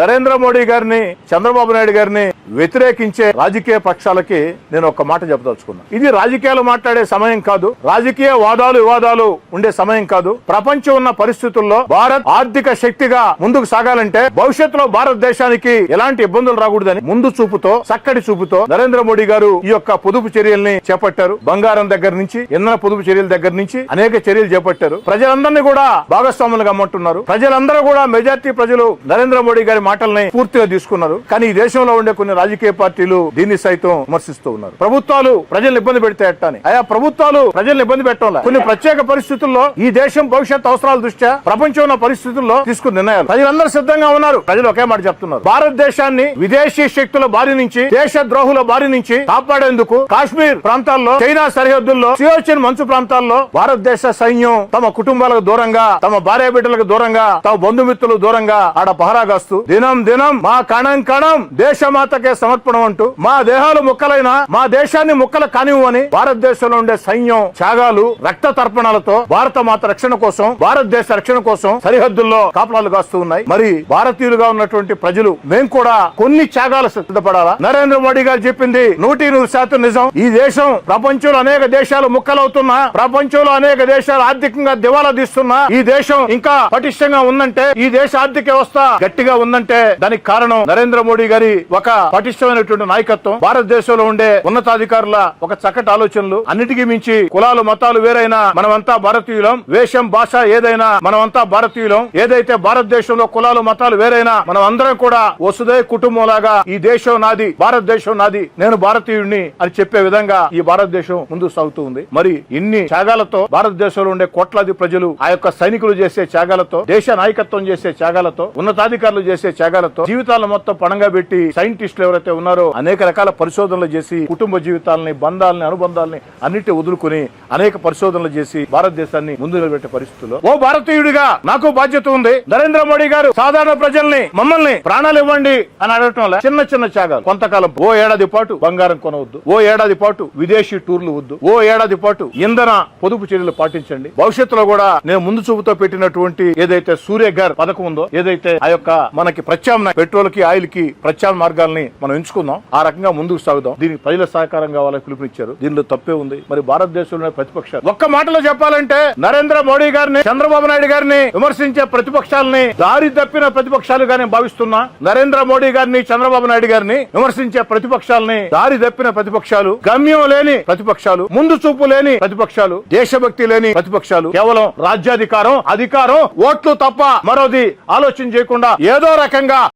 నరేంద్ర మోడీ గారిని, చంద్రబాబు నాయుడు గారిని వ్యతిరేకించే రాజకీయ పక్షాలకి నేను ఒక మాట చెప్పదలుచుకున్నా. ఇది రాజకీయాలు మాట్లాడే సమయం కాదు, రాజకీయ వాదాలు వివాదాలు ఉండే సమయం కాదు. ప్రపంచం ఉన్న పరిస్థితుల్లో భారత్ ఆర్థిక శక్తిగా ముందుకు సాగాలంటే, భవిష్యత్తులో భారతదేశానికి ఎలాంటి ఇబ్బందులు రాకూడదని ముందు చూపుతో, చక్కటి చూపుతో నరేంద్ర మోడీ గారు ఈ యొక్క పొదుపు చర్యల్ని చేపట్టారు. బంగారం దగ్గర నుంచి, ఇంధన పొదుపు చర్యల దగ్గర నుంచి అనేక చర్యలు చేపట్టారు. ప్రజలందరినీ కూడా భాగస్వాములుగా అమ్మంటున్నారు. ప్రజలందరూ కూడా, మెజార్టీ ప్రజలు నరేంద్ర మోడీ గారి మాటల్ని పూర్తిగా తీసుకున్నారు. కానీ ఈ దేశంలో ఉండే కొన్ని రాజకీయ పార్టీలు దీన్ని సైతం విమర్శిస్తూ ఉన్నారు. ప్రభుత్వాలు ప్రజలను ఇబ్బంది పెడితే అని. ఆయా ప్రభుత్వాలు ప్రజలను ఇబ్బంది పెట్టడం కొన్ని ప్రత్యేక పరిస్థితుల్లో, ఈ దేశం భవిష్యత్ అవసరాల దృష్ట్యా ప్రపంచం ఉన్న పరిస్థితుల్లో తీసుకున్న నిర్ణయాలు. ప్రజలందరూ సిద్ధంగా ఉన్నారు. ప్రజలు ఒకే మాట చెప్తున్నారు, భారతదేశాన్ని విదేశీ శక్తుల బారి నుంచి, దేశ ద్రోహుల బారి నుంచి కాపాడేందుకు కాశ్మీర్ ప్రాంతాల్లో, చైనా సరిహద్దుల్లో, సియాచిన్ మంచు ప్రాంతాల్లో భారతదేశ సైన్యం తమ కుటుంబాలకు దూరంగా, తమ భార్య బిడ్డలకు దూరంగా, తమ బంధుమిత్రులకు దూరంగా ఆడ పహరాగాస్తూ దినం దినం మా కణం కణం దేశమాతకే సమర్పణం అంటూ, మా దేహాలు ముక్కలైనా మా దేశాన్ని ముక్కలు కానివ్వని భారతదేశంలో ఉండే సైన్యం త్యాగాలు, రక్త తర్పణాలతో భారత మాత రక్షణ కోసం, భారతదేశ రక్షణ కోసం సరిహద్దుల్లో కాపలాలు కాస్తూ ఉన్నాయి. మరి భారతీయులుగా ఉన్నటువంటి ప్రజలు మేము కూడా కొన్ని త్యాగాలు సిద్ధపడాలా? నరేంద్ర మోడీ గారు చెప్పింది 100% నిజం. ఈ దేశం ప్రపంచంలో అనేక దేశాలు ముక్కలవుతున్నా, ప్రపంచంలో అనేక దేశాలు ఆర్థికంగా దివాలా తీస్తున్నా, ఈ దేశం ఇంకా పటిష్టంగా ఉందంటే, ఈ దేశ ఆర్థిక వ్యవస్థ గట్టిగా ఉందంటే దానికి కారణం నరేంద్ర మోడీ గారి ఒక పటిష్టమైనటువంటి నాయకత్వం, భారతదేశంలో ఉండే ఉన్నతాధికారుల ఒక చక్కటి ఆలోచనలు. అన్నిటికీ మించి కులాలు మతాలు వేరైనా మనమంతా భారతీయులం, వేషం భాష ఏదైనా మనమంతా భారతీయులం. ఏదైతే భారతదేశంలో కులాలు మతాలు వేరైనా మనం అందరం కూడా వసుదైవ కుటుంబంలాగా ఈ దేశం నాది, భారతదేశం నాది, నేను భారతీయుడిని అని చెప్పే విధంగా ఈ భారతదేశం ముందుకు సాగుతూ ఉంది. మరి ఇన్ని త్యాగాలతో, భారతదేశంలో ఉండే కోట్లాది ప్రజలు ఆ యొక్క సైనికులు చేసే త్యాగాలతో, దేశ నాయకత్వం చేసే త్యాగాలతో, ఉన్నతాధికారులు చేసే త్యాగాలతో, జీవితాలను మొత్తం పణంగా పెట్టి సైంటిస్టులు ఎవరైతే ఉన్నారో అనేక రకాల పరిశోధనలు చేసి, కుటుంబ జీవితాలని, బంధాలని, అనుబంధాలని అన్నిటి వదులుకుని అనేక పరిశోధనలు చేసి భారతదేశాన్ని ముందు నిలబెట్టే పరిస్థితుల్లో ఓ భారతీయుడిగా నాకు బాధ్యత ఉంది. నరేంద్ర మోడీ గారు సాధారణ ప్రజల్ని, మమ్మల్ని ప్రాణాలు ఇవ్వండి అని అడగటం వల్ల చిన్న చిన్న త్యాగాలు, కొంతకాలం ఓ ఏడాది పాటు బంగారం కొనవద్దు, ఓ ఏడాది పాటు విదేశీ టూర్లు వద్దు, ఓ ఏడాది పాటు ఇంధన పొదుపు చర్యలు పాటించండి. భవిష్యత్తులో కూడా నేను ముందు చూపుతో పెట్టినటువంటి ఏదైతే సూర్యఘర్ పథకం ఉందో, ఏదైతే ఆ యొక్క మనకి ప్రత్యామ్నాయ పెట్రోల్ కి, ఆయిల్ కి ప్రత్యామ్నాయ మార్గాల్ని మనం ఎంచుకుందాం, ఆ రకంగా ముందుకు సాగుదాం. దీనికి ప్రజల సహకారం కావాలని పిలుపునిచ్చారు. దీనిలో తప్పే ఉంది. మరి భారతదేశంలో ప్రతిపక్షాలు, ఒక్క మాటలో చెప్పాలంటే నరేంద్ర మోడీ గారిని, చంద్రబాబు నాయుడు గారిని విమర్శించే ప్రతిపక్షాలని దారి తప్పిన ప్రతిపక్షాలుగా నేను భావిస్తున్నా. నరేంద్ర మోడీ గారిని, చంద్రబాబు నాయుడు గారిని విమర్శించే ప్రతిపక్షాలని దారి తప్పిన ప్రతిపక్షాలు, గమ్యం లేని ప్రతిపక్షాలు, ముందు చూపు లేని ప్రతిపక్షాలు, దేశభక్తి లేని ప్రతిపక్షాలు, కేవలం రాజ్యాధికారం, అధికారం, ఓట్లు తప్ప మరోది ఆలోచన చేయకుండా ఏదో రకంగా